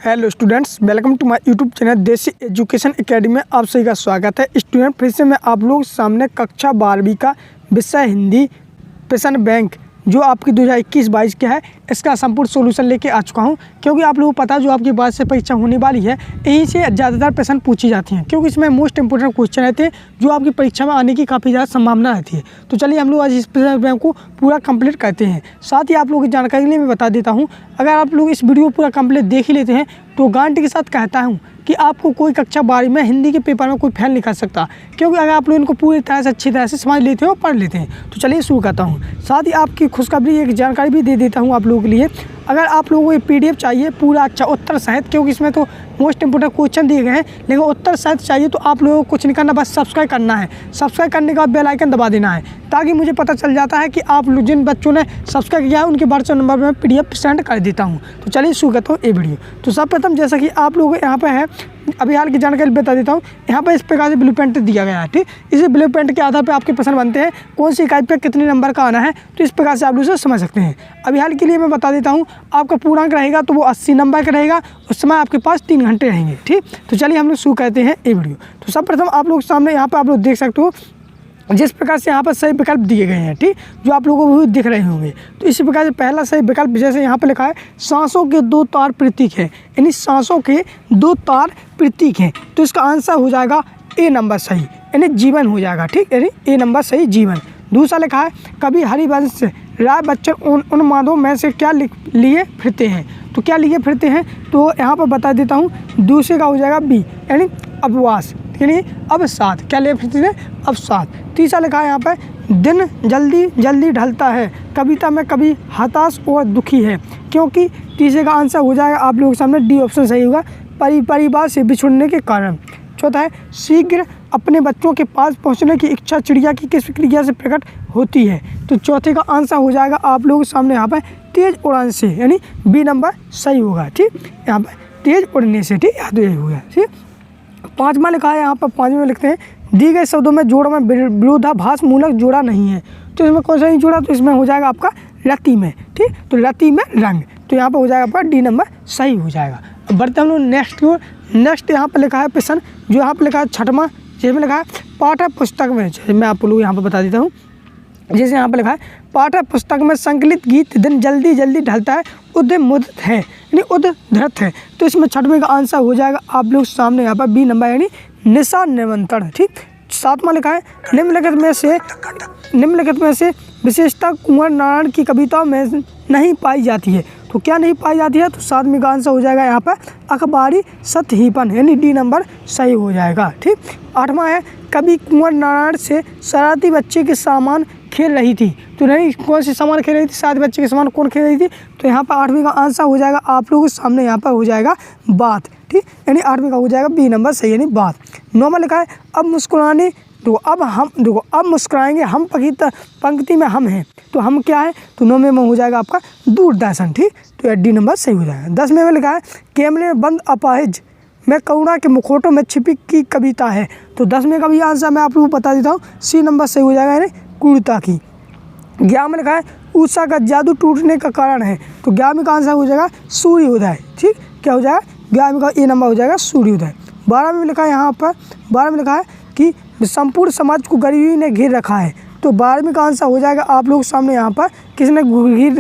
Hello students, welcome to my YouTube channel Desi education academy में आप सभी का स्वागत है। स्टूडेंट, फिर से मैं आप लोगों के सामने कक्षा 12वीं का विषय हिंदी प्रश्न बैंक जो आपकी 2021-22 के है, इसका संपूर्ण सॉल्यूशन लेके आ चुका हूं। क्योंकि आप लोगों को पता है जो आपकी बाद से परीक्षा होने वाली है, यहीं से ज़्यादातर प्रश्न पूछी जाती हैं, क्योंकि इसमें मोस्ट इंपोर्टेंट क्वेश्चन रहते हैं जो आपकी परीक्षा में आने की काफ़ी ज़्यादा संभावना रहती है। तो चलिए हम लोग आज इस प्रश्न बैंक को पूरा कंप्लीट करते हैं। साथ ही आप लोगों की जानकारी के लिए मैं बता देता हूँ, अगर आप लोग इस वीडियो को पूरा कंप्लीट देख ही लेते हैं तो गारंटी के साथ कहता हूँ कि आपको कोई कक्षा 12 में हिंदी के पेपर में कोई फेल नहीं कर सकता, क्योंकि अगर आप लोग इनको पूरी तरह से अच्छी तरह से समझ लेते हैं और पढ़ लेते हैं। तो चलिए शुरू करता हूँ। साथ ही आपकी खुशखबरी एक जानकारी भी दे देता हूँ आप लोगों के लिए। अगर आप लोगों को ये PDF चाहिए पूरा अच्छा उत्तर सहित, क्योंकि इसमें तो मोस्ट इंपोर्टेंट क्वेश्चन दिए गए हैं, लेकिन उत्तर सहित चाहिए तो आप लोगों को कुछ नहीं करना, बस सब्सक्राइब करना है। सब्सक्राइब करने के बाद बेल आइकन दबा देना है, ताकि मुझे पता चल जाता है कि आप जिन बच्चों ने सब्सक्राइब किया है उनके व्हाट्सएप नंबर पर मैं PDF सेंड कर देता हूँ। तो चलिए शुरू करता हूँ ये वीडियो। तो सर्वप्रथम जैसा कि आप लोगों को यहाँ पर है, अभी हाल की जानकारी बता देता हूँ। यहाँ पर इस प्रकार से ब्लू प्रिंट दिया गया है, ठीक। इसी ब्लू प्रिंट के आधार पर आपके प्रश्न बनते हैं, कौन सी इकाई पर कितने नंबर का आना है, तो इस प्रकार से आप लोग समझ सकते हैं। अभी हाल के लिए मैं बता देता हूँ, आपका पूर्णांक रहेगा तो वो 80 नंबर का रहेगा। उस समय आपके पास 3 घंटे रहेंगे, ठीक। तो चलिए हम लोग शुरू करते हैं ये वीडियो। तो सर्वप्रथम आप लोग सामने यहाँ पर आप लोग देख सकते हो जिस प्रकार से यहाँ पर सही विकल्प दिए गए हैं, ठीक, जो आप लोगों को भी दिख रहे होंगे। तो इसी प्रकार से पहला सही विकल्प जैसे यहाँ पर लिखा है, सांसों के 2 तार प्रतीक है, यानी सांसों के 2 तार प्रतीक हैं, तो इसका आंसर हो जाएगा ए नंबर सही, यानी जीवन हो जाएगा, ठीक, यानी ए नंबर सही जीवन। दूसरा लिखा है, कभी हरिवंश राय बच्चन उन्मादों में से क्या लिए फिरते हैं, तो क्या लिए फिरते हैं, तो यहाँ पर बता देता हूँ। दूसरे का हो जाएगा बी, यानी अपवास, यानी अवसाद, क्या लिए फिरते हैं, अवसाद। तीसरा लिखा है यहाँ पर, दिन जल्दी जल्दी ढलता है, कविता में कभी हताश और दुखी है, क्योंकि तीसरे का आंसर हो जाएगा आप लोगों के सामने डी ऑप्शन सही होगा, परिवार से बिछुड़ने के कारण। चौथा है, शीघ्र अपने बच्चों के पास पहुंचने की इच्छा चिड़िया की किस क्रिया से प्रकट होती है, तो चौथे का आंसर हो जाएगा आप लोगों के सामने यहाँ पर तेज उड़ान से, यानी बी नंबर सही होगा, ठीक। यहाँ पर तेज उड़ने से, ठीक, याद यही होगा, ठीक। पाँचवा लिखा है यहाँ पर, पाँचवें में लिखते हैं, दी गए शब्दों में जोड़ में विरोधाभास मूलक जोड़ा नहीं है, तो इसमें कौन सा नहीं जोड़ा, तो इसमें हो जाएगा आपका रति में, ठीक। तो रति में रंग, तो यहाँ पर हो जाएगा आपका डी नंबर सही हो जाएगा। अब बढ़ते हम लोग नेक्स्ट की ओर। नेक्स्ट यहाँ पर लिखा है प्रश्न, जो यहाँ पर लिखा है छठवां, जिसमें लिखा है पाठ्य पुस्तक में, मैं आप लोग यहाँ पर बता देता हूँ। जैसे यहाँ पर लिखा है, पाठ्य पुस्तक में संकलित गीत दिन जल्दी जल्दी ढलता है उद्धृत है, यानी उद्धृत है, तो इसमें छठवें का आंसर हो जाएगा आप लोग सामने यहाँ पर बी नंबर, यानी निशा निमंत्रण, ठीक। सातवां लिखा है, निम्नलिखित में से विशेषता कुंवर नारायण की कविताओं में नहीं पाई जाती है, तो क्या नहीं पाई जाती है, तो सातवें का आंसर हो जाएगा यहाँ पर अखबारी सतहीपन, यानी डी नंबर सही हो जाएगा, ठीक। आठवां है, कभी कुंवर नारायण से शरारती बच्चे के सामान खेल रही थी, तो नहीं, कौन सी सामान खेल रही थी, शरारती बच्चे के सामान कौन खेल रही थी, तो यहाँ पर आठवीं का आंसर हो जाएगा आप लोगों के सामने यहाँ पर हो जाएगा बात, ठीक, यानी आठवीं का हो जाएगा बी नंबर सही, यानी बात। नौवां लिखा है, अब मुस्कुराने दो, अब मुस्कुराएंगे हम, पंक्ति में हम हैं, तो हम क्या है, तो 9वें में हो जाएगा आपका दूरदर्शन, ठीक, तो डी नंबर सही हो जाएगा। 10वें में लिखा है, कैमरे में बंद अपाहिज में करुणा के मुखौटों में छिपी की कविता है, तो 10वें का भी आंसर मैं आप लोगों को बता देता हूँ, सी नंबर सही हो जाएगा, यानी क्रूरता की। 11वें में लिखा है, उषा का जादू टूटने का कारण है, तो 11वें का आंसर हो जाएगा सूर्योदय, ठीक, क्या हो जाएगा, 11वें का ए नंबर हो जाएगा सूर्योदय। 12वें में लिखा है यहाँ पर, 12वें में लिखा है कि संपूर्ण समाज को गरीबी ने घेर रखा है, तो 12वें का आंसर हो जाएगा आप लोग सामने यहाँ पर किसने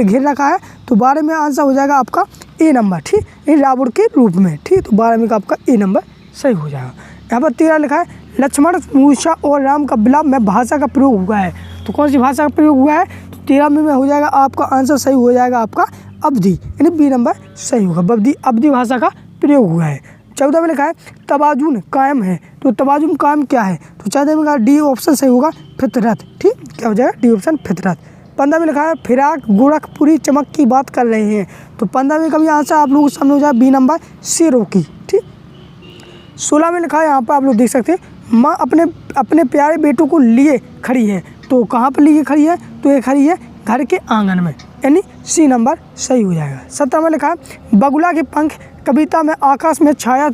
घेर रखा है, तो 12वें में आंसर हो जाएगा आपका ए नंबर, ठीक, ये रावण के रूप में, ठीक, तो 12वें का आपका ए नंबर सही हो जाएगा। यहाँ पर 13 लिखा है, लक्ष्मण मूषा और राम का विलाप में भाषा का प्रयोग हुआ है, तो कौन सी भाषा का प्रयोग हुआ है, तो 13वें में हो जाएगा आपका आंसर सही हो जाएगा आपका अवधि, यानी बी नंबर सही होगा, अवधि भाषा का प्रयोग हुआ है। 14 में लिखा है, तवाजुन कायम है, तो तवाजुन कायम क्या है, तो 14 में का डी ऑप्शन सही होगा फितरत, ठीक, क्या हो जाएगा डी ऑप्शन फितरत। 15 में लिखा है, फिराक गोरखपुरी चमक की बात कर रहे हैं, तो 15वें का भी आंसर आप लोगों के सामने हो जाएगा बी नंबर शेरों की, ठीक। 16 में लिखा है, यहाँ पर आप लोग देख सकते हैं, माँ अपने प्यारे बेटों को लिए खड़ी है, तो कहाँ पर लिए खड़ी है, तो ये खड़ी है घर के आंगन में, यानी सी नंबर सही हो जाएगा। 17 में लिखा है, बगुला के पंख कविता में आकाश में छाया,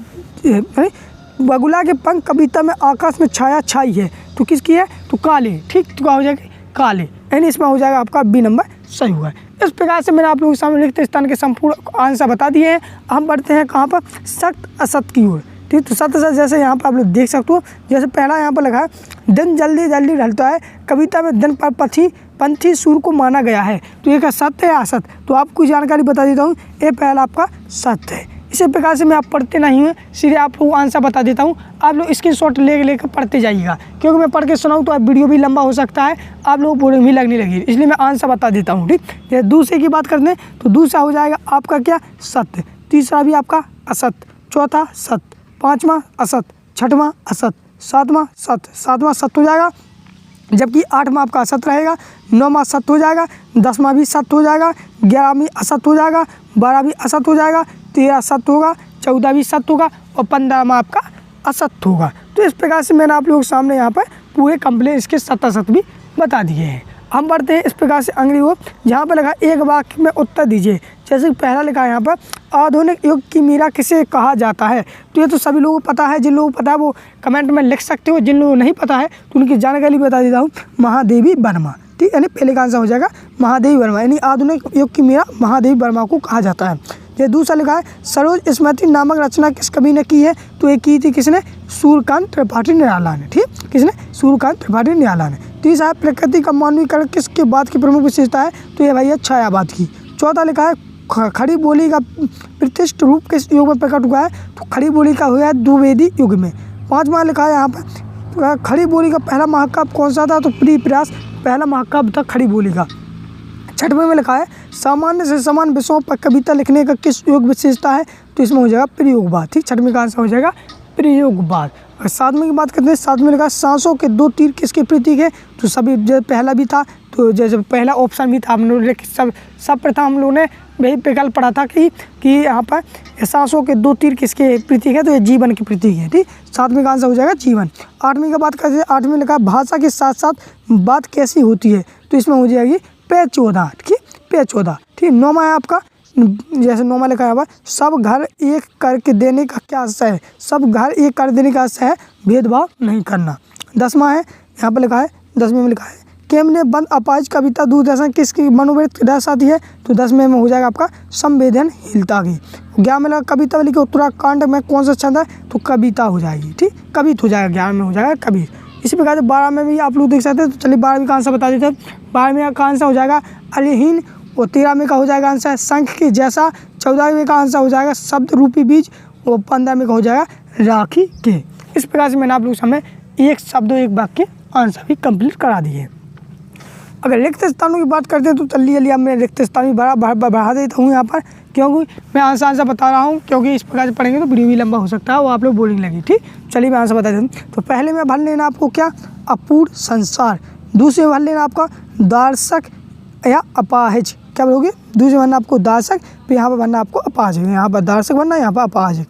बगुला के पंख कविता में आकाश में छाया छाई है, तो किसकी है, तो काले, ठीक, तो क्या हो जाएगा काले, यानी इसमें हो जाएगा आपका बी नंबर सही होगा। इस प्रकार से मैंने आप लोगों के सामने रिक्त स्थान के संपूर्ण आंसर बता दिए हैं। हम बढ़ते हैं कहाँ पर, सत्य असत्य की ओर। ठीक, तो सत्य असत्य जैसे यहाँ पर आप लोग देख सकते हो, जैसे पहला यहाँ पर लगा है दिन जल्दी जल्दी ढलता है, कविता में दिन पर पंथी सूर को माना गया है। तो ये क्या सत्य है असत्य? तो आपको जानकारी बता देता हूँ, ये पहला आपका सत्य है। इसी प्रकार से मैं आप पढ़ते नहीं हुए सीधे आप लोगों को आंसर बता देता हूँ। आप लोग स्क्रीनशॉट लेकर पढ़ते जाइएगा, क्योंकि मैं पढ़ के सुनाऊँ तो वीडियो भी लंबा हो सकता है, आप लोगों को बोरिंग भी लगने लगी, इसलिए मैं आंसर बता देता हूँ। ठीक, जैसे दूसरे की बात करते हैं तो दूसरा हो जाएगा आपका क्या, सत्य। तीसरा भी आपका असत्य, चौथा सत्य, पाँचवा असत्य, छठवां असत्य, सातवां सत्य, सत्य हो जाएगा। जबकि आठवां आपका असत्य रहेगा, नौवां सत्य हो जाएगा, 10वां भी सत्य हो जाएगा, 11वां असत्य हो जाएगा, 12वां भी असत्य हो जाएगा, 13 सत्य होगा, 14 भी सत्य होगा और 15वां आपका असत्य होगा। तो इस प्रकार से मैंने आप लोगों के सामने यहाँ पर पूरे कंप्लीट इसके सत्य असत्य भी बता दिए हैं। हम बढ़ते हैं इस प्रकार से अगली ओर, जहाँ पर लिखा एक वाक्य में उत्तर दीजिए। जैसे कि पहला लिखा है यहाँ पर, आधुनिक युग की मीरा किसे कहा जाता है? तो ये तो सभी लोगों को पता है, जिन लोगों को पता है वो कमेंट में लिख सकते हो, जिन लोगों को नहीं पता है तो उनकी जानकारी बता देता हूँ, महादेवी वर्मा। ठीक, यानी पहले का आंसर हो जाएगा महादेवी वर्मा, यानी आधुनिक युग की मीरा महादेवी वर्मा को कहा जाता है। ये दूसरा लिखा है, सरोज स्मृति नामक रचना किस कवि ने की है? तो ये की थी किसने? सूर्यकांत त्रिपाठी निराला ने। ठीक, किसने? सूर्यकांत त्रिपाठी निराला ने। तीसरा है, प्रकृति का मानवीकरण किसके बात की प्रमुख विशेषता है? तो ये भैया छायावाद की। चौथा लिखा है, खड़ी बोली का प्रतिष्ठित रूप किस युग में प्रकट हुआ है? तो खड़ी बोली का हुआ है द्विवेदी युग में। पाँचवा लिखा है यहाँ पर, खड़ी बोली का पहला महाकाव्य कौन सा था? तो प्रिय प्रयास पहला महाकाव्य था खड़ी बोली का। छठवें में लिखा है, सामान्य से समान विषयों पर कविता लिखने का किस युग विशेषता है? तो इसमें हो जाएगा प्रयोगवाद। ठीक, छठवें का आंसर हो जाएगा प्रयोगवाद। और सातवें की बात करते हैं, सातवें में लिखा है, सांसों के दो तीर किसके प्रतीक है? तो सभी पहला भी था, तो जैसे पहला ऑप्शन भी था, हम लोग सब प्रथम हम लोगों ने वही विकल्प पढ़ा था कि यहाँ पर सांसों के दो तीर किसके प्रतीक है? तो ये जीवन के प्रतीक है। ठीक, सातवें का आंसर हो जाएगा जीवन। आठवीं का बात करते हैं, आठवीं लिखा है, भाषा के साथ साथ बात कैसी होती है? तो इसमें हो जाएगी पेचोदा। ठीक, पेचोदा। ठीक, नौवां है आपका, जैसे नौवां लिखा है, सब घर एक करके देने का क्या आशय है? सब घर एक कर देने का आशय है, भेदभाव नहीं करना। 10वां है, यहाँ पर लिखा है, 10वें में लिखा है, केम ने बंद अपाहिज कविता दूरदर्शन किसकी मनोवृत्ति दर्शाती है? तो 10वें में हो जाएगा आपका संवेदनशीलता की। 11 में लगा, कविता लिखी उत्तराखंड में कौन सा छंद है? तो कविता हो जाएगी। ठीक, कवित हो जाएगा, 11 में हो जाएगा कवित। इसी प्रकार से 12 में भी आप लोग देख सकते हैं। तो चलिए 12वीं का आंसर बता देते हैं। 12वें का आंसर हो जाएगा अलिहीन, और 13वें का हो जाएगा आंसर शंख के जैसा, 14वें का आंसर हो जाएगा शब्द रूपी बीज, और 15वें का हो जाएगा राखी के। इस प्रकार से मैंने आप लोगों के सामने एक शब्द एक वाक्य आंसर भी कंप्लीट करा दिए। अगर रिक्त स्थानों की बात करते हैं तो चलिए अब मैं रिक्त स्थान भी बढ़ा देता हूँ यहाँ पर, क्योंकि मैं आंसर बता रहा हूँ, क्योंकि इस प्रकार से पढ़ेंगे तो वीडियो भी लंबा हो सकता है, वो आप लोग बोरिंग लगी। ठीक, चलिए मैं आंसर बता देता हूँ। तो पहले में भर लेना आपको क्या, अपूर्ण संसार। दूसरे में भर लेना आपका दार्शक या अपाहिज, क्या बोलोगे? दूसरे भरना आपको दार्शक, फिर यहाँ पर भरना आपको अपाहिज, यहाँ पर दार्शक भरना, यहाँ पर अपाहिज।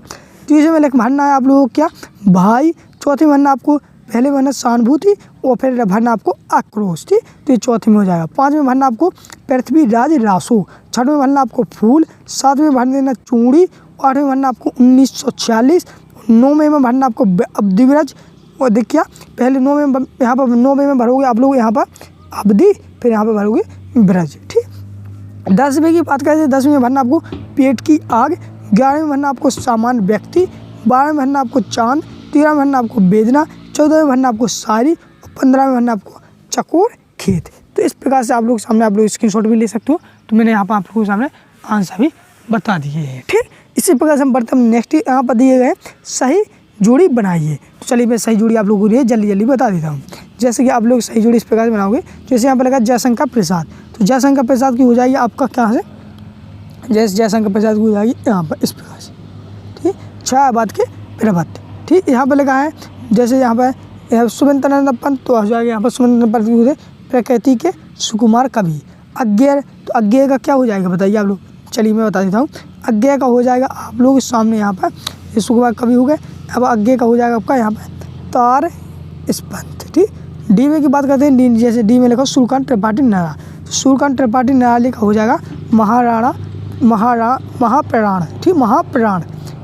तीसरे में भरना है आप लोगों को क्या, भाई। चौथे में भरना आपको, पहले भरना सहानुभूति, और फिर भरना आपको आक्रोश। ठीक, तो ये चौथे में हो जाएगा। 5वें भरना आपको पृथ्वीराज रासो। 6वें भरना आपको फूल। 7वें भर देना चूड़ी। 8वें भरना आपको 1946। 9वें में भरना आपको अब्दिव्रज, और देखिए पहले 9वें में यहाँ पर 9वें में भरोगे आप लोग यहाँ पर अब्दी, फिर यहाँ पर भरोगे ब्रज। ठीक, 10वें की बात करें, 10वें में भरना आपको पेट की आग। 11वें में भरना आपको सामान्य व्यक्ति। 12वें में भरना आपको चांद। 13वें में भरना आपको वेदना। 14वें में भरना आपको शायरी, और 15वें में भरना आपको चकोर खेत। तो इस प्रकार से आप लोग सामने आप लोग स्क्रीनशॉट भी ले सकते हो। तो मैंने यहाँ पर आप लोगों के सामने आंसर भी बता दिए हैं। ठीक, इसी प्रकार से हम बढ़ते हैं नेक्स्ट, यहाँ पर दिए गए सही जोड़ी बनाइए। तो चलिए मैं सही जोड़ी आप लोगों को जल्दी बता देता हूँ। जैसे कि आप लोग सही जोड़ी इस प्रकार से बनाओगे, जैसे यहाँ पर लगा जयशंकर प्रसाद। तो जयशंकर प्रसाद की हो जाएगी आपका कहाँ से, जैसे जयशंकर प्रसाद की हो जाएगी यहाँ पर इस प्रकार से। ठीक, छायावाद के प्रवृत्त। ठीक, यहाँ पर लगा है, जैसे यहाँ पर सुरेंद्रनाथ पंत, तो हो जाएगा यहाँ पर सुरेंद्रनाथ पंत प्रकृति के सुकुमार कवि। अज्ञेय, तो अज्ञेय का क्या हो जाएगा बताइए आप लोग? चलिए मैं बता देता हूँ। अज्ञेय का हो जाएगा आप लोग सामने यहाँ पर, ये सुकुमार कवि हो गए। अब अज्ञेय का हो जाएगा आपका यहाँ पर तार स्पंथ। ठीक, डी में की बात करते हैं, डी जैसे डी में लिखा सूर्यकांत त्रिपाठी निराला। तो सूर्यकांत त्रिपाठी निराला का हो जाएगा महाप्राण। ठीक, महाप्राण।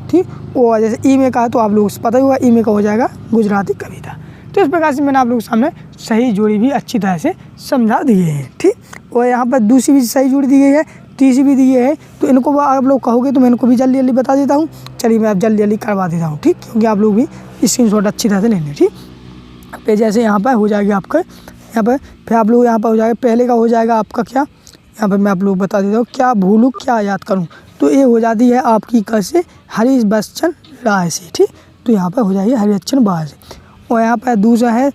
ठीक, और जैसे ई में का है तो आप लोगों को पता ही होगा, ई में का हो जाएगा गुजराती कविता। तो इस प्रकार से मैंने आप लोगों के सामने सही जोड़ी भी अच्छी तरह से समझा दिए हैं। ठीक, और यहाँ पर दूसरी भी सही जोड़ी दी गई है, तीसरी भी दी है। तो इनको आप लोग कहोगे तो मैं इनको भी जल्दी जल्दी बता देता हूँ। चलिए मैं आप जल्दी जल्दी करवा देता हूँ, ठीक, क्योंकि आप लोग भी स्क्रीनशॉट अच्छी तरह से लेंगे, ठीक। फिर जैसे यहाँ पर हो जाएगा आपका, यहाँ पर फिर आप लोग यहाँ पर हो जाएगा, पहले का हो जाएगा आपका क्या, यहाँ पर मैं आप लोग बता देता हूँ, क्या भूलूँ क्या याद करूँ। तो ये हो जाती है आपकी कैसे, हरी बच्चन राय से, ठीक। तो यहाँ पर हो जाएगी हरी बच्चन बाय से। और यहाँ पर दूसरा है,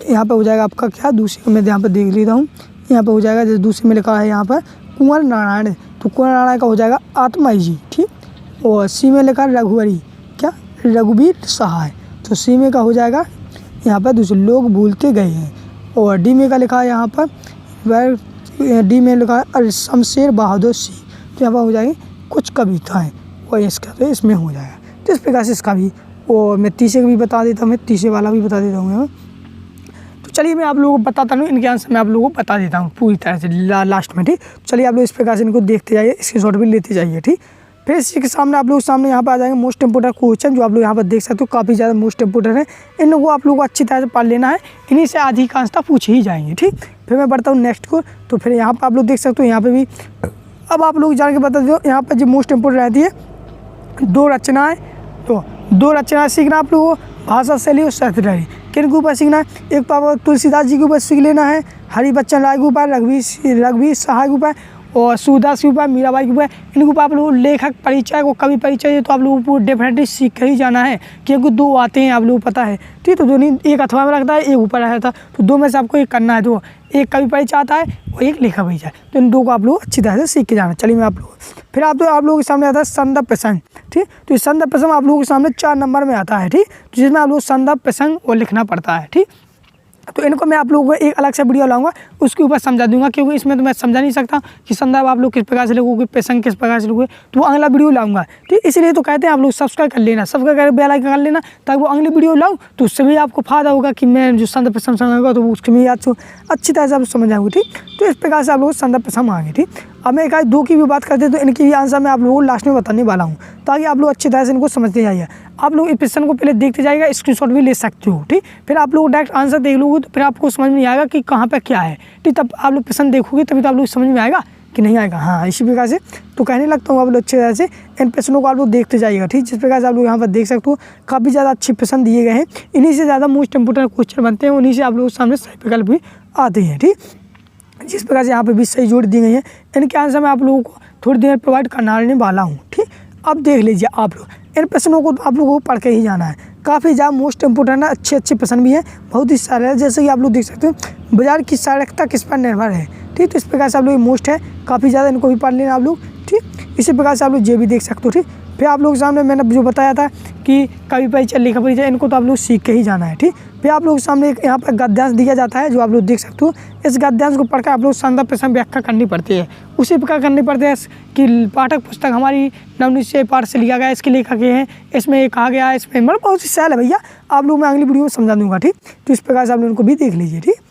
यहाँ पर हो जाएगा आपका क्या, दूसरे को मैं यहाँ पर देख लेता हूँ। यहाँ पर हो जाएगा जैसे दूसरे में लिखा है यहाँ पर कुंवर नारायण, तो कुंवर नारायण का हो जाएगा आत्माई जी, ठीक। और सी में लिखा रघुवरी, क्या, रघुवीर सहाय, तो सी में का हो जाएगा यहाँ पर दूसरे लोग भूलते गए हैं। और डी में का लिखा है यहाँ पर, डी में लिखा है शमशेर बहादुर सिंह, तो यहाँ पर हो जाएगी कुछ कविताएँ, और इसका तो इसमें हो जाएगा। तो इस प्रकार से इसका भी, और मैं तीसरे का भी बता देता हूँ, मैं तीसरे वाला भी बता देता हूँ। तो चलिए मैं आप लोगों को बताता हूँ, इनके आंसर मैं आप लोगों को बता देता हूँ पूरी तरह से लास्ट में, ठीक। चलिए आप लोग इस प्रकार से इनको देखते जाइए, स्क्रीनशॉट भी लेते जाइए, ठीक। फिर इसी के सामने आप लोग सामने यहाँ पर आ जाएंगे मोस्ट इंपोर्टेंट क्वेश्चन, जो आप लोग यहाँ पर देख सकते हो, काफ़ी ज़्यादा मोस्ट इंपोर्टेंट है। इन लोगों को आप लोगों को अच्छी तरह से पढ़ लेना है, इन्हीं से अधिकांशतः पूछे ही जाएंगे, ठीक। फिर मैं बढ़ता हूँ नेक्स्ट को। तो फिर यहाँ पर आप लोग देख सकते हो, यहाँ पर भी अब आप लोग जान के बता दो, यहाँ पर जो मोस्ट इंपोर्टेंट रहती है 2 रचनाएँ। तो 2 रचनाएँ सीखना आप लोगों को, भाषा शैली और साहित्य। किन के ऊपर सीखना है, एक तो आप तुलसीदास जी के ऊपर सीख लेना है, हरि बच्चन राय के ऊपर, रघुवीर सहाय के ऊपर, और सूरदास के ऊपर, मीराबाई के ऊपर। इनके ऊपर आप लोग लेखक परिचय को, कवि परिचय, तो आप लोगों को डेफिनेटली सीख कर ही जाना है, क्योंकि 2 आते हैं आप लोगों को पता है, ठीक। तो दोनों, एक अथवा में रखता है, एक ऊपर रहता है, तो 2 में से आपको एक करना है। तो एक कवि परिचय आता है और एक लेखक परिचय, तो इन 2 को आप लोग अच्छी तरह से सीख के जाना। चलिए मैं आप लोग फिर आप लोगों के सामने आता है संदर्भ प्रसंग, ठीक। तो इस संदर्भ प्रसंग आप लोगों के सामने 4 नंबर में आता है, ठीक। तो जिसमें आप लोग संदर्भ प्रसंग और लिखना पड़ता है, ठीक। तो इनको मैं आप लोगों को एक अलग से वीडियो लाऊंगा, उसके ऊपर समझा दूंगा, क्योंकि इसमें तो मैं समझा नहीं सकता कि संदर्भ आप लोग किस प्रकार से लिखोगे, प्रसंग किस प्रकार से लिखोगे, तो वो अगला वीडियो लाऊंगा, ठीक। इसलिए तो कहते हैं आप लोग सब्सक्राइब कर लेना, सब्सक्राइब कर बेल आइकन कर लेना, ताकि वो अगली वीडियो लाऊं तो उससे भी आपको फायदा होगा कि मैं जो संदर्भ प्रसंग समझाऊंगा तो उसके में याद अच्छी तरह से आप समझ आऊँगी, ठीक। तो इस प्रकार से आप लोग संदर्भ प्रसंग आएंगे, ठीक। अब मैं 1-2 की भी बात करते हैं, तो इनकी भी आंसर मैं आप लोगों को लास्ट में बताने वाला हूँ, ताकि आप लोग अच्छी तरह से इनको समझते जाइए। आप लोग इस प्रश्न को पहले देखते जाइएगा, स्क्रीनशॉट भी ले सकते हो, ठीक। फिर आप लोग डायरेक्ट आंसर देख लोगे तो फिर आपको समझ में नहीं आएगा कि कहाँ पे क्या है, ठीक। तब आप लोग प्रश्न देखोगे तभी तो आप लोग समझ में आएगा कि नहीं आएगा। हाँ, इसी प्रकार से तो कहने लगता हूँ आप लोग अच्छी तरह से इन प्रश्नों को आप लोग देखते जाइएगा, ठीक। जिस प्रकार से आप लोग यहाँ पर देख सकते हो, काफ़ी ज़्यादा अच्छे प्रश्न दिए गए हैं, इन्हीं से ज़्यादा मोस्ट इंपोर्टेंट क्वेश्चन बनते हैं, उन्हीं से आप लोगों के सामने सही विकल्प भी आते हैं, ठीक। जिस प्रकार से यहाँ पे भी सही जोड़ दी गई है, इनके आंसर मैं आप लोगों को थोड़ी देर प्रोवाइड करने वाला हूँ, ठीक। अब देख लीजिए आप लोग, इन प्रश्नों को आप लोगों को पढ़ के ही जाना है, काफ़ी ज़्यादा मोस्ट इंपोर्टेंट है, अच्छे प्रश्न भी हैं, बहुत ही सारे हैं। जैसे कि आप लोग देख सकते हो, बाजार की सहायकता किस पर निर्भर है, ठीक। तो इस प्रकार से आप लोग मोस्ट है, काफ़ी ज़्यादा, इनको भी पढ़ लेना आप लोग, ठीक। इसी प्रकार से आप लोग ये भी देख सकते हो, ठीक। फिर आप लोग के सामने मैंने जो बताया था कि कवि परिचय, लेखक परिचय, इनको तो आप लोग सीख के ही जाना है, ठीक। फिर आप लोग के सामने एक यहाँ पर गद्यांश दिया जाता है, जो आप लोग देख सकते हो। इस गद्यांश को पढ़कर आप लोग संदर्भ प्रसंग व्याख्या करनी पड़ती है, उसी प्रकार करनी पड़ती है कि पाठक पुस्तक हमारी नवनिश्चय पाठ से लिया गया, इसके लेखक ये हैं, इसमें ये कहा गया है, इसमें मतलब बहुत ही सरल है भैया, आप लोग मैं अगली वीडियो में समझा दूंगा, ठीक। तो इस प्रकार से आप लोग इनको भी देख लीजिए, ठीक।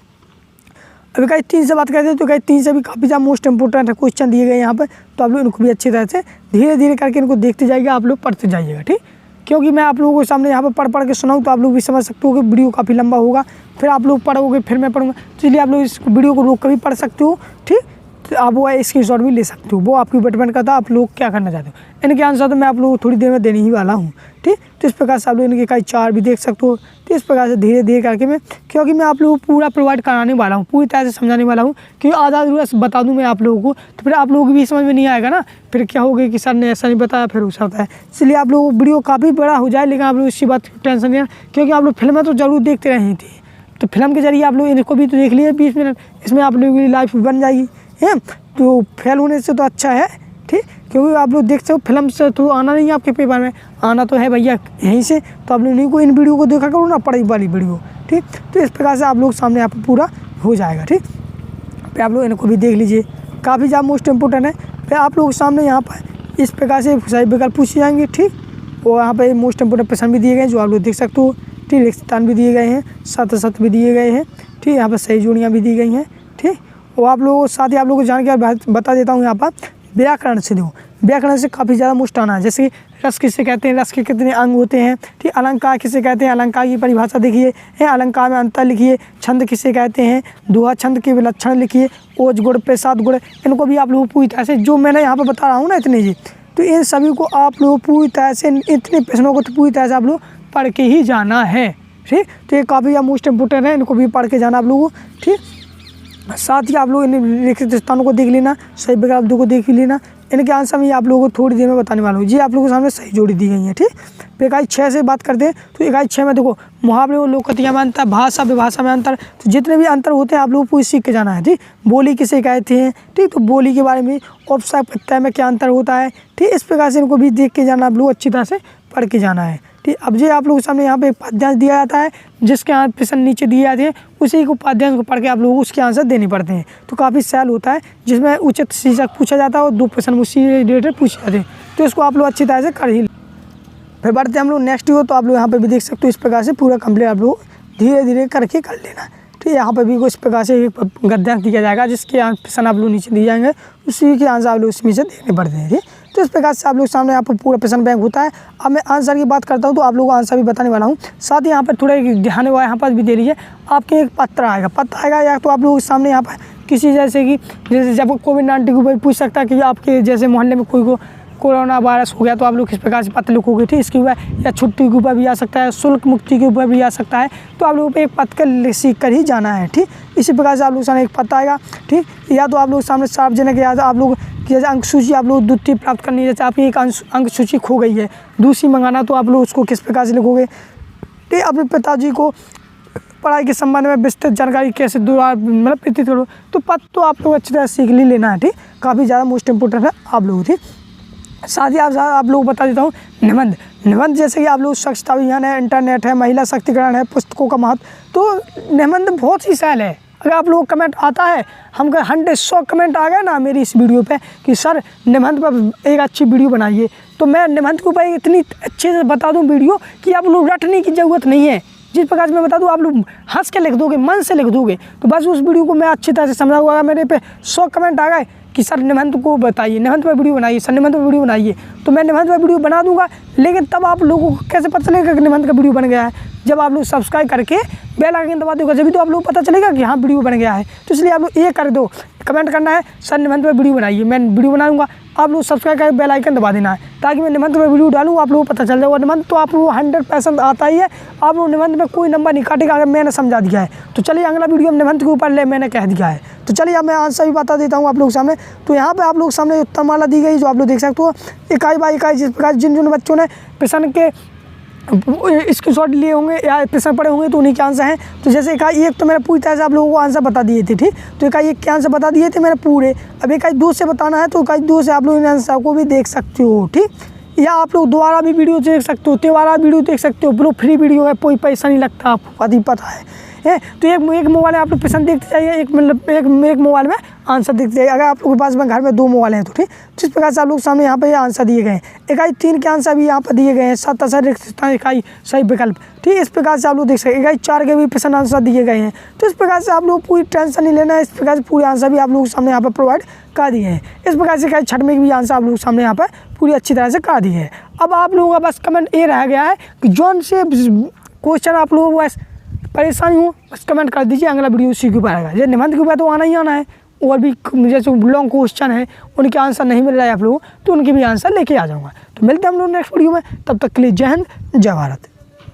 अभी कहीं 3 से बात करते हैं, तो कहीं 3 से भी काफ़ी ज़्यादा मोस्ट इंपोर्टेंट क्वेश्चन दिए गए यहाँ पर, तो आप लोग इनको भी अच्छी तरह से धीरे धीरे करके इनको देखते जाइएगा, आप लोग पढ़ते जाइएगा, ठीक। क्योंकि मैं आप लोगों के सामने यहाँ पर पढ़ के सुनाऊँ तो आप लोग भी समझ सकते हो कि वीडियो काफ़ी लंबा होगा, फिर आप लोग पढ़ोगे फिर मैं पढ़ूँगा, तो इसलिए आप लोग इस वीडियो को रोक कर भी पढ़ सकते हो, ठीक। तो आप वो स्क्रीनशॉट भी ले सकते हो, वो आपकी ऊपर डिपेंड करता है आप लोग क्या करना चाहते हो। इनके आंसर तो मैं आप लोगों को थोड़ी देर में देने ही वाला हूँ, ठीक। तो इस प्रकार से आप लोग इनके कई 4 भी देख सकते हो। तो इस प्रकार से धीरे धीरे करके मैं, क्योंकि मैं आप लोगों को पूरा प्रोवाइड कराने वाला हूँ, पूरी तरह से समझाने वाला हूँ, क्योंकि आधा अधूरा बता दूँ मैं आप लोगों को तो फिर आप लोगों को भी समझ में नहीं आएगा ना, फिर क्या होगा कि सर ने ऐसा नहीं बताया, फिर उसका होता है। इसलिए आप लोग वीडियो काफ़ी बड़ा हो जाए, लेकिन आप लोग इसी बात की टेंशन नहीं, क्योंकि आप लोग फिल्में तो जरूर देखते रहे थे, तो फिल्म के जरिए आप लोग इनको भी तो देख लिए 20 मिनट, इसमें आप लोगों की लाइफ बन जाएगी, है। तो फेल होने से तो अच्छा है, ठीक। क्योंकि आप लोग देख सकते हो, फिल्म से तो आना नहीं है आपके पेपर में, आना तो है भैया यहीं से, तो आप लोग नहीं को इन वीडियो को देखा करो ना, पढ़ाई वाली वीडियो, ठीक। तो इस प्रकार से आप लोग सामने यहाँ पर पूरा हो जाएगा, ठीक। फिर आप लोग इनको भी देख लीजिए, काफ़ी ज़्यादा मोस्ट इंपोर्टेंट है। फिर आप लोग सामने यहाँ पर इस प्रकार से सही विकल्प पूछे जाएंगे, ठीक। और यहाँ पर मोस्ट इंपोर्टेंट प्रश्न भी दिए गए हैं, जो आप लोग देख सकते हो, ठीक। रिक्तस्थान भी दिए गए हैं, सत भी दिए गए हैं, ठीक। यहाँ पर सही जोड़ियाँ भी दी गई हैं, ठीक। और आप लोगों को साथ ही आप लोगों को जानकारी बता देता हूँ, यहाँ पर व्याकरण से देखो, व्याकरण से काफ़ी ज़्यादा मुश्त आना है। जैसे रस किसे कहते हैं, रस के कितने अंग होते हैं, ठीक। अलंकार किसे कहते हैं, अलंकार की परिभाषा देखिए है, अलंकार में अंतर लिखिए। छंद किसे कहते हैं, दोहा छंद के विलक्षण लिखिए। ओज गुण प्रसाद गुण, इनको भी आप लोग पूरी तरह से जो मैंने यहाँ पर बता रहा हूँ ना इतने जी, तो इन सभी को आप लोग पूरी तरह से, इतने प्रश्नों को तो पूरी तरह से आप लोग पढ़ के ही जाना है, ठीक। तो ये काफ़ी मोस्ट इंपोर्टेंट है, इनको भी पढ़ के जाना आप लोगों को, ठीक। साथ ही आप लोग इन लिखित स्थानों को देख लेना, सही विकल्प को देख लेना। इनके आंसर में आप लोगों को थोड़ी देर में बताने वाला हूँ जी। आप लोगों के सामने सही जोड़ी दी गई है, ठीक। तो इकाई 6 से बात करते हैं, तो इकाई 6 में देखो मुहावरे और लोककथियाँ में अंतर, भाषा विभाषा में अंतर, तो जितने भी अंतर होते हैं आप लोगों को सीख के जाना है, ठीक। बोली किसे कहते हैं, ठीक, तो बोली के बारे में, उपसर्ग प्रत्यय में क्या अंतर होता है, ठीक। इस प्रकार से इनको भी देख के जाना, आप लोग अच्छी तरह से पढ़ के जाना है, ठीक। अब जो आप लोगों के सामने यहाँ पे एक पाठ्यांश दिया जाता है, जिसके यहाँ प्रश्न नीचे दिए जाते हैं, उसी को पाठ्यांश को पढ़ के आप लोगों को उसके आंसर देने पड़ते हैं। तो काफ़ी सरल होता है, जिसमें उचित शीर्षक पूछा जाता है और 2 प्रश्न उसी रिलेटेड पूछे जाते हैं। तो इसको आप लोग अच्छी तरह से कर ही। फिर बढ़ते हम लोग नेक्स्ट हो, तो आप लोग यहाँ पे भी देख सकते हो, इस प्रकार से पूरा कंप्लीट आप लोग धीरे धीरे करके कर लेना, ठीक है। यहाँ पे भी इस प्रकार से एक गद्यांश दिया जाएगा, जिसके प्रश्न आप लोग नीचे दिए जाएंगे, उसी के आंसर आप लोग उसमें से देने पड़ते हैं, ठीक। तो इस प्रकार से आप लोग सामने यहाँ पर पूरा प्रश्न बैंक होता है। अब मैं आंसर की बात करता हूँ, तो आप लोगों को आंसर भी बताने वाला हूँ। साथ ही यहाँ पर थोड़ा ध्यान हुआ, यहाँ पर भी दे लीजिए, आपके एक पत्र आएगा, या तो आप लोगों के सामने यहाँ पर किसी जैसे कि जैसे जब कोविड-19 के ऊपर पूछ सकता है कि आपके जैसे मोहल्ले में कोई को कोरोना वायरस हो गया, तो आप लोग किस प्रकार से पत्र लिखोगे, ठीक। इसके ऊपर या छुट्टी के ऊपर भी आ सकता है, शुल्क मुक्ति के ऊपर भी आ सकता है। तो आप लोगों को एक पत्र सीख कर ही जाना है, ठीक। इसी प्रकार से आप लोग सामने एक पत्र आएगा, ठीक। या तो आप लोग सामने सार्वजनिक, या आप लोग जैसे अंक सूची आप लोग द्वितीय प्राप्त करनी है, जैसे आपकी एक अंक सूची खो गई है, दूसरी मंगाना, तो आप लोग उसको किस प्रकार से लिखोगे, ठीक। अपने पिताजी को पढ़ाई के संबंध में विस्तृत जानकारी कैसे मतलब प्रेषित करो, तो पत्र तो आप लोग अच्छी तरह सीख ही लेना है, ठीक। काफ़ी ज़्यादा मोस्ट इंपोर्टेंट है आप लोग, ठीक। साथ ही आप लोग बता देता हूँ निबंध जैसे कि आप लोग स्वच्छता अभियान है, इंटरनेट है, महिला शक्तिकरण है, पुस्तकों का महत्व, तो निबंध बहुत ही सरल है। अगर आप लोगों को कमेंट आता है, हम 100 कमेंट आ गए ना मेरी इस वीडियो पे कि सर निबंध पर एक अच्छी वीडियो बनाइए, तो मैं निबंध के ऊपर इतनी अच्छे से बता दूँ वीडियो कि आप लोग रटने की ज़रूरत नहीं है। जिस प्रकार से मैं बता दूँ, आप लोग हंस के लिख दोगे, मन से लिख दोगे, तो बस उस वीडियो को मैं अच्छी तरह से समझाऊंगा। मेरे पे 100 कमेंट आ गए कि सर निबंध को बताइए, निबंध पर वीडियो बनाइए, सर निबंध पर वीडियो बनाइए, तो मैं निबंध पर वीडियो बना दूंगा। लेकिन तब आप लोगों को कैसे पता चलेगा कि निबंध का वीडियो बन गया है? जब आप लोग सब्सक्राइब करके बेल आइकन दबा दोगे, जब तो आप लोग पता चलेगा कि हाँ वीडियो बन गया है। तो इसलिए आप लोग ये कर दो, कमेंट करना है सर निबंध पर वीडियो बनाइए, मैं वीडियो बनाऊंगा, आप लोग सब्सक्राइब करके बेल आइकन दबा देना है, ताकि मैं निबंध पर वीडियो डालूँ, आप लोगों को पता चल जाएगा। निबंध तो आप लोग 100% आता ही है, आप लोग निबंध में कोई नंबर नहीं काटेगा अगर मैंने समझा दिया है। तो चलिए अगला वीडियो में निबंध के ऊपर मैंने कह दिया है, तो चलिए अब मैं आंसर भी बता देता हूँ आप लोग सामने। तो यहाँ पे आप लोग सामने उत्तरमाला दी गई, जो आप लोग देख सकते हो इकाई बाई इकाई, जिस प्रकार जिन बच्चों ने प्रश्न के स्क्रीनशॉट लिए होंगे या प्रश्न पढ़े होंगे तो उन्हीं के आंसर हैं। तो जैसे इकाई 1 तो मैंने पूरी तरह से आप लोगों को आंसर बता दिए थे, ठीक। तो इकाई 1 के आंसर बता दिए थे मैंने पूरे। अब इकाई 2 से बताना है, तो इकाई 2 से आप लोग इन आंसर को भी देख सकते हो, ठीक। या आप लोग दोबारा भी वीडियो देख सकते हो, तिबारा वीडियो देख सकते हो, ब्रो फ्री वीडियो है, कोई पैसा नहीं लगता, आपको अधिक पता है। तो एक मोबाइल में आप लोग प्रश्न देखते जाइए, एक मोबाइल में आंसर देखते जाइए। अगर आप लोगों के पास में घर में 2 मोबाइल हैं तो ठीक। जिस प्रकार से आप लोग सामने यहाँ पे आंसर दिए गए हैं, इकाई 3 के आंसर भी यहाँ पर दिए गए हैं, 7 इकाई सही विकल्प, ठीक। इस प्रकार से आप लोग देख सकते हैं। इकाई 4 के भी प्रश्न आंसर दिए गए हैं। तो इस प्रकार से आप लोग पूरी टेंशन नहीं लेना है, इस प्रकार से पूरे आंसर भी आप लोग सामने यहाँ पर प्रोवाइड कर दिए हैं। इस प्रकार से इकाई 6 में भी आंसर आप लोग सामने यहाँ पर पूरी अच्छी तरह से कर दिए हैं। अब आप लोगों का बस कमेंट ये रह गया है कि जौन से क्वेश्चन आप लोगों को परेशानी हो, बस कमेंट कर दीजिए, अगला वीडियो उसी के ऊपर आएगा। जैसे निबंध के ऊपर तो आना ही आना है, और भी जैसे लॉन्ग क्वेश्चन है उनके आंसर नहीं मिल रहा है आप लोगों, तो उनके भी आंसर लेके आ जाऊँगा। तो मिलते हैं हम लोग नेक्स्ट वीडियो में, तब तक के लिए जय हिंद जय भारत।